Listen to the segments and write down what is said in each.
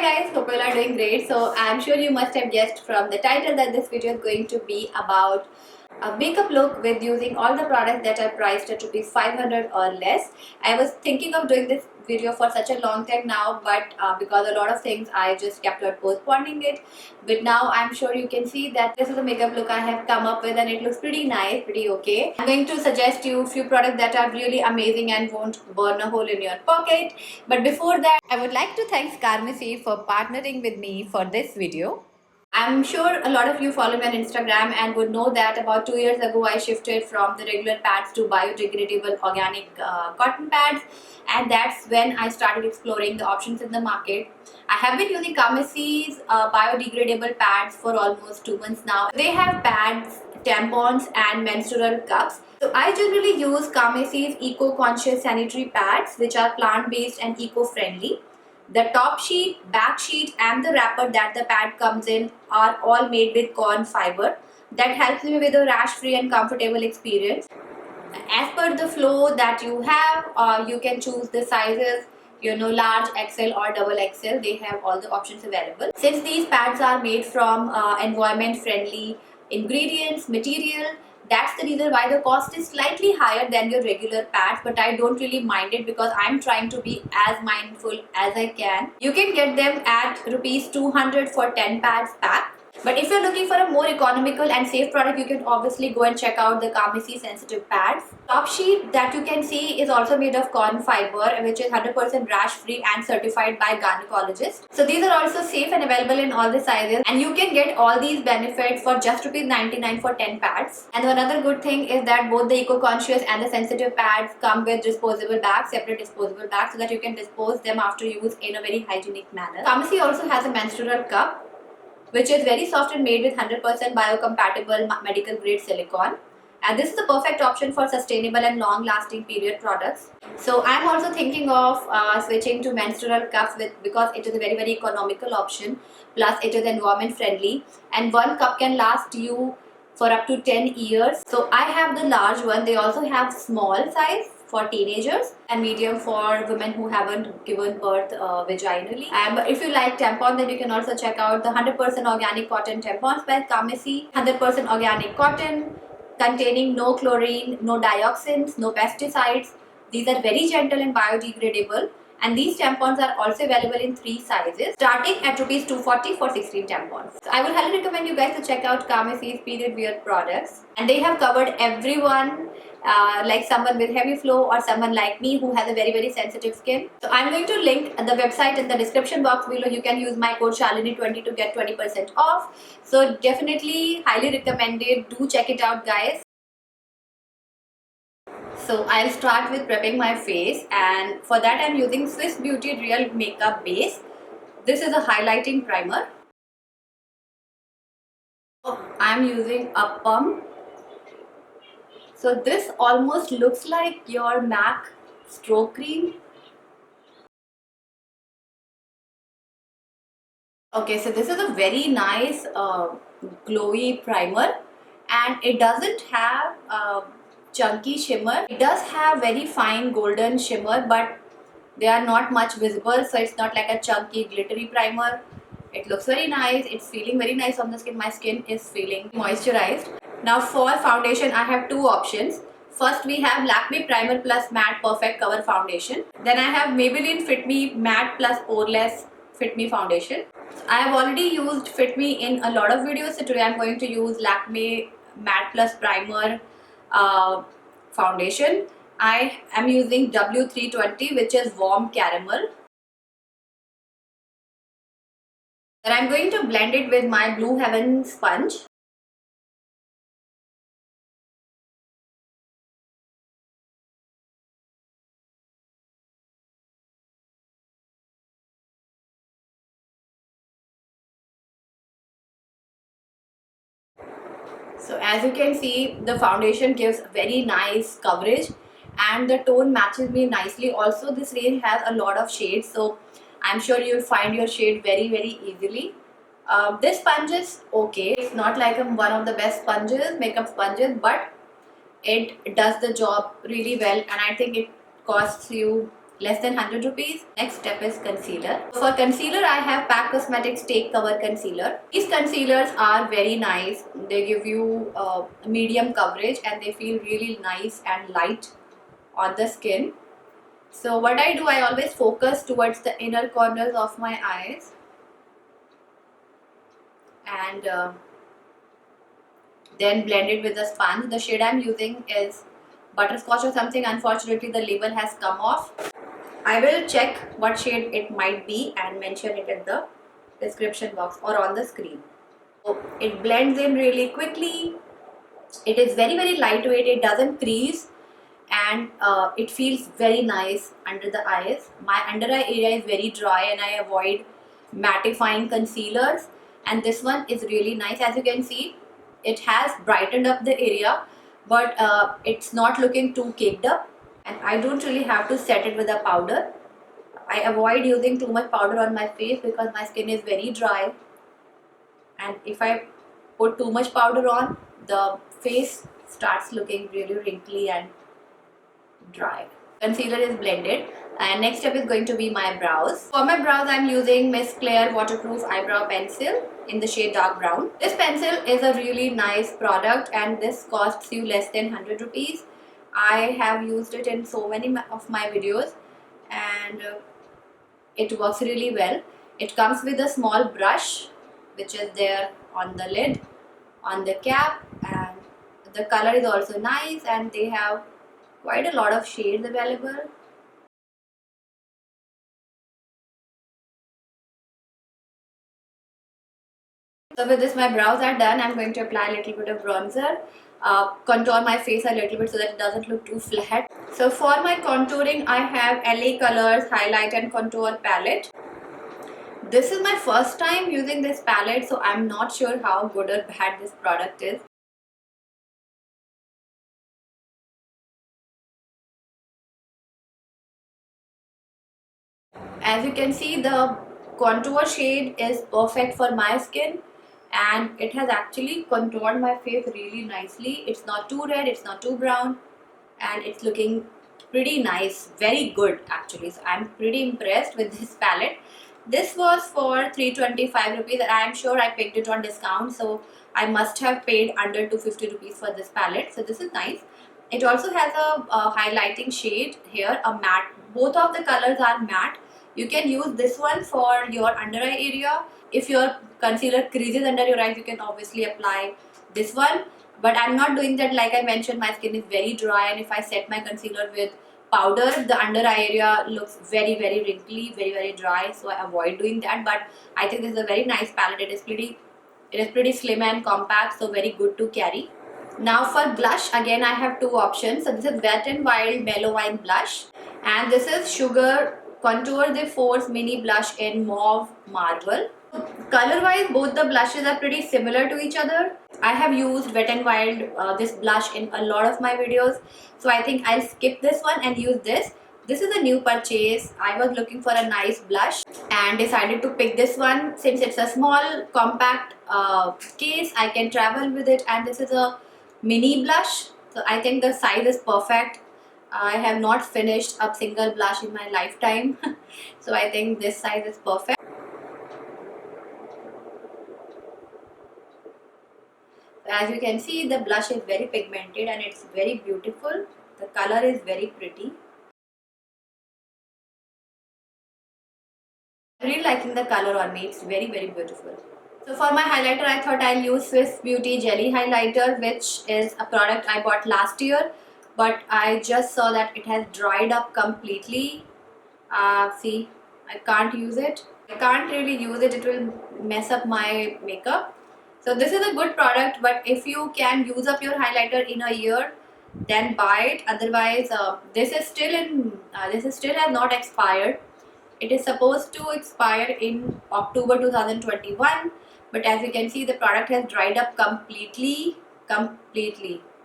guys, hope you are doing great. So I'm sure you must have guessed from the title that this video is going to be about a makeup look with using all the products that are priced at rupees 500 or less. I was thinking of doing this video for such a long time now, but because a lot of things I just kept on postponing it. But now I'm sure you can see that this is the makeup look I have come up with and it looks pretty nice, pretty okay. I'm going to suggest you a few products that are really amazing and won't burn a hole in your pocket. But before that, I would like to thank Scarmacy for partnering with me for this video. I'm sure a lot of you follow me on Instagram and would know that about 2 years ago I shifted from the regular pads to biodegradable organic cotton pads, and that's when I started exploring the options in the market. I have been using Kamacy's biodegradable pads for almost 2 months now. They have pads, tampons and menstrual cups. So I generally use Kamacy's eco-conscious sanitary pads, which are plant-based and eco-friendly. The top sheet, back sheet and the wrapper that the pad comes in are all made with corn fiber. That helps me with a rash-free and comfortable experience. As per the flow that you have, you can choose the sizes, large XL or double XL. They have all the options available. Since these pads are made from environment friendly ingredients, material, that's the reason why the cost is slightly higher than your regular pads, but I don't really mind it because I'm trying to be as mindful as I can. You can get them at rupees 200 for 10 pads pack. But if you're looking for a more economical and safe product, you can obviously go and check out the Kamacy sensitive pads. Top sheet that you can see is also made of corn fiber, which is 100% rash free and certified by gynecologists. So these are also safe and available in all the sizes, and you can get all these benefits for just rupees 99 for 10 pads. And another good thing is that both the eco-conscious and the sensitive pads come with disposable bags, separate disposable bags, so that you can dispose them after use in a very hygienic manner. Kamacy also has a menstrual cup, which is very soft and made with 100% biocompatible medical grade silicone. And this is the perfect option for sustainable and long lasting period products. So I'm also thinking of switching to menstrual cups because it is a very economical option. Plus it is environment friendly and one cup can last you for up to 10 years. So I have the large one. They also have small size for teenagers and medium for women who haven't given birth vaginally. But if you like tampon, then you can also check out the 100% organic cotton tampons by Kamacy. 100% organic cotton containing no chlorine, no dioxins, no pesticides. These are very gentle and biodegradable. And these tampons are also available in 3 sizes, starting at rupees 240 for 16 tampons. So I would highly recommend you guys to check out Kamacy's period wear products. And they have covered everyone, like someone with heavy flow or someone like me who has a very sensitive skin. So I'm going to link the website in the description box below. You can use my code Shalini20 to get 20% off. So definitely highly recommended. Do check it out, guys. So I'll start with prepping my face, and for that I'm using Swiss Beauty Real Makeup Base. This is a highlighting primer. I'm using a pump. So this almost looks like your MAC stroke cream. Okay, so this is a very nice glowy primer, and it doesn't have chunky shimmer. It does have very fine golden shimmer, but they are not much visible, so it's not like a chunky glittery primer. It looks very nice. It's feeling very nice on the skin. My skin is feeling moisturized. Now for foundation, I have 2 options. First we have Lakme Primer Plus Matte Perfect Cover Foundation. Then I have Maybelline Fit Me Matte Plus Poreless Fit Me Foundation. I have already used Fit Me in a lot of videos, so today I'm going to use Lakme Matte Plus Primer foundation. I am using W320, which is warm caramel. Then I'm going to blend it with my Blue Heaven sponge. So as you can see, the foundation gives very nice coverage and the tone matches me nicely. Also, this range has a lot of shades, so I'm sure you'll find your shade very easily. This sponge is okay. It's not like one of the best sponges, makeup sponges, but it does the job really well, and I think it costs you less than 100 rupees. Next step is concealer. For concealer, I have PAC Cosmetics Take Cover Concealer. These concealers are very nice. They give you medium coverage and they feel really nice and light on the skin. So what I do, I always focus towards the inner corners of my eyes and then blend it with a sponge. The shade I'm using is butterscotch or something. Unfortunately, the label has come off. I will check what shade it might be and mention it in the description box or on the screen. So it blends in really quickly. It is very lightweight. It doesn't crease and it feels very nice under the eyes. My under eye area is very dry and I avoid mattifying concealers, and this one is really nice. As you can see, it has brightened up the area, but it's not looking too caked up, and I don't really have to set it with a powder. I avoid using too much powder on my face because my skin is very dry, and if I put too much powder on, the face starts looking really wrinkly and dry. Concealer is blended and next step is going to be my brows. For my brows, I'm using Miss Claire Waterproof Eyebrow Pencil in the shade dark brown. This pencil is a really nice product and this costs you less than 100 rupees. I have used it in so many of my videos and it works really well. It comes with a small brush which is there on the lid, on the cap, and the color is also nice and they have quite a lot of shades available. So with this my brows are done. I'm going to apply a little bit of bronzer, contour my face a little bit so that it doesn't look too flat. So for my contouring I have LA Colors Highlight and Contour Palette. This is my first time using this palette, so I'm not sure how good or bad this product is. As you can see, the contour shade is perfect for my skin and it has actually contoured my face really nicely. It's not too red, it's not too brown, and it's looking pretty nice, very good actually. So I'm pretty impressed with this palette. This was for 325 rupees and I am sure I picked it on discount, so I must have paid under 250 rupees for this palette. So this is nice. It also has a highlighting shade here, a matte. Both of the colors are matte. You can use this one for your under eye area. If your concealer creases under your eyes, you can obviously apply this one. But I'm not doing that. Like I mentioned, my skin is very dry and if I set my concealer with powder, the under eye area looks very wrinkly, very dry. So I avoid doing that. But I think this is a very nice palette. It is pretty slim and compact, so very good to carry. Now for blush, again I have two options. So this is Wet n Wild Mellow Wine Blush and this is Sugar Contour de Force Mini Blush in Mauve Marble. Color wise, both the blushes are pretty similar to each other. I have used Wet n Wild this blush in a lot of my videos, so I think I'll skip this one and use this. This is a new purchase. I was looking for a nice blush and decided to pick this one. Since it's a small compact case, I can travel with it, and this is a mini blush, so I think the size is perfect. I have not finished a single blush in my lifetime so I think this size is perfect. As you can see, the blush is very pigmented and it's very beautiful. The color is very pretty. I'm really liking the color on me. It's very beautiful. So for my highlighter, I thought I'll use Swiss Beauty Jelly Highlighter, which is a product I bought last year, but I just saw that it has dried up completely. See, I can't use it. I can't really use it. It will mess up my makeup. So this is a good product, but if you can use up your highlighter in a year, then buy it. Otherwise, this is still has not expired. It is supposed to expire in October 2021, but as you can see, the product has dried up completely.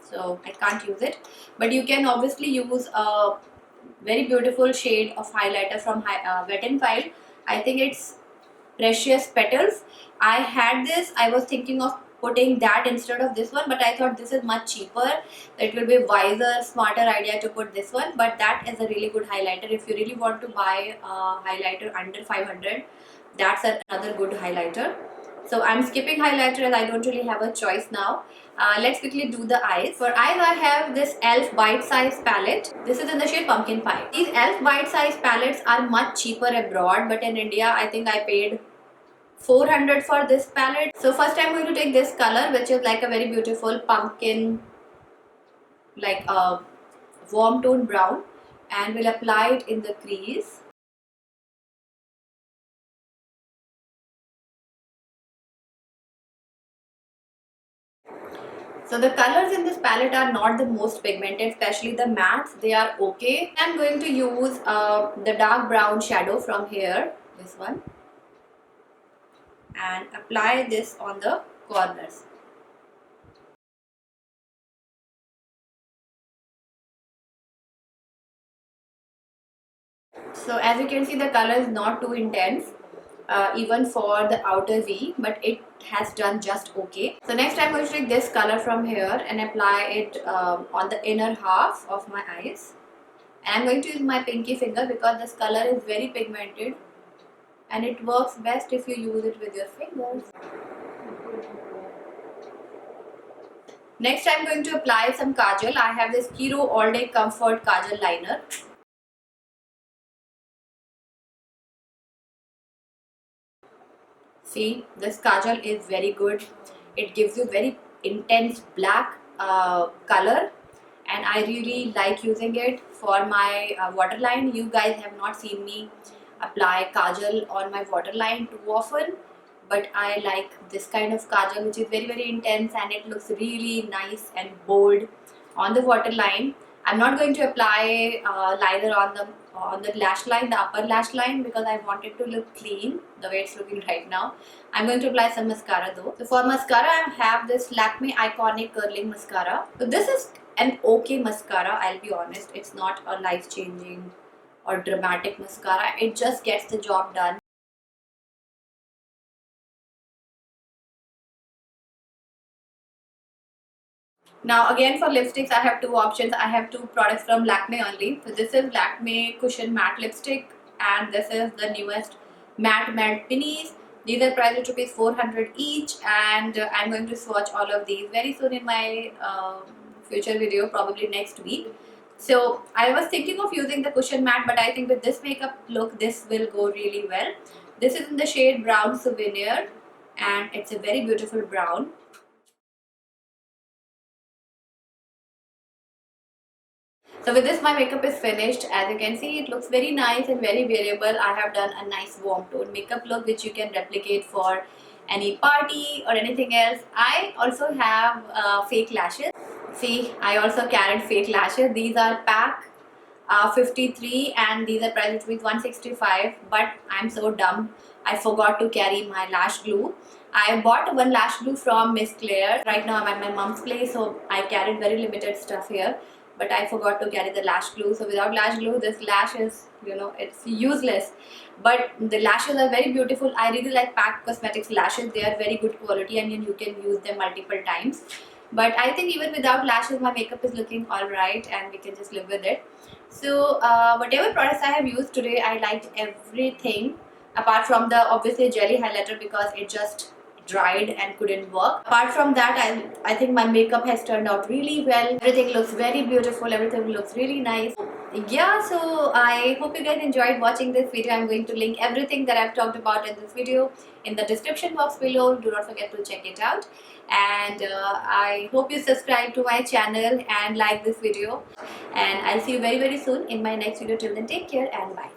So I can't use it. But you can obviously use a very beautiful shade of highlighter from Wet n Wild. I think it's Precious Petals. I had this. I was thinking of putting that instead of this one, but I thought this is much cheaper. It will be wiser, smarter idea to put this one. But that is a really good highlighter. If you really want to buy a highlighter under 500, that's another good highlighter. So I'm skipping highlighter as I don't really have a choice now. Let's quickly do the eyes. For eyes, I have this e.l.f. Bite Size palette. This is in the shade Pumpkin Pie. These e.l.f. Bite Size palettes are much cheaper abroad, but in India, I think I paid 400 for this palette. So first I'm going to take this color, which is like a very beautiful pumpkin, like a warm tone brown, and we'll apply it in the crease. So the colors in this palette are not the most pigmented, especially the mattes, they are okay. I'm going to use the dark brown shadow from here, this one, and apply this on the corners. So as you can see, the color is not too intense, even for the outer V, but it has done just okay. So next I'm going to take this color from here and apply it on the inner half of my eyes. And I'm going to use my pinky finger because this color is very pigmented and it works best if you use it with your fingers. Next I'm going to apply some kajal. I have this Kiro All Day Comfort Kajal Liner. See, this kajal is very good. It gives you very intense black color, and I really like using it for my waterline. You guys have not seen me apply kajal on my waterline too often, but I like this kind of kajal, which is very intense and it looks really nice and bold on the waterline. I'm not going to apply liner on the lash line, the upper lash line, because I want it to look clean the way it's looking right now. I'm going to apply some mascara though. So for mascara, I have this Lakme Iconic Curling Mascara. So this is an okay mascara, I'll be honest. It's not a life-changing or dramatic mascara. It just gets the job done. Now again, for lipsticks, I have two options. I have two products from Lakme only. So this is Lakme Cushion Matte Lipstick, and this is the newest Matte Melt Minis. These are priced at rupees 400 each, and I'm going to swatch all of these very soon in my future video, probably next week. So I was thinking of using the cushion matte, but I think with this makeup look, this will go really well. This is in the shade Brown Souvenir, and it's a very beautiful brown. So with this, my makeup is finished. As you can see, it looks very nice and very wearable. I have done a nice warm tone makeup look, which you can replicate for any party or anything else. I also have fake lashes. See, I also carried fake lashes. These are pack 53 and these are priced with 165, but I'm so dumb. I forgot to carry my lash glue. I bought one lash glue from Miss Claire. Right now I'm at my mom's place, so I carried very limited stuff here, but I forgot to carry the lash glue. So without lash glue, this lash is, it's useless. But the lashes are very beautiful. I really like Pack Cosmetics lashes. They are very good quality and you can use them multiple times. But I think even without lashes, my makeup is looking alright and we can just live with it. So whatever products I have used today, I liked everything apart from the obviously jelly highlighter because it just dried and couldn't work. Apart from that, I think my makeup has turned out really well. Everything looks very beautiful, everything looks really nice. Yeah, so I hope you guys enjoyed watching this video. I'm going to link everything that I've talked about in this video in the description box below. Do not forget to check it out, and I hope you subscribe to my channel and like this video, and I'll see you very soon in my next video. Till then, take care and bye.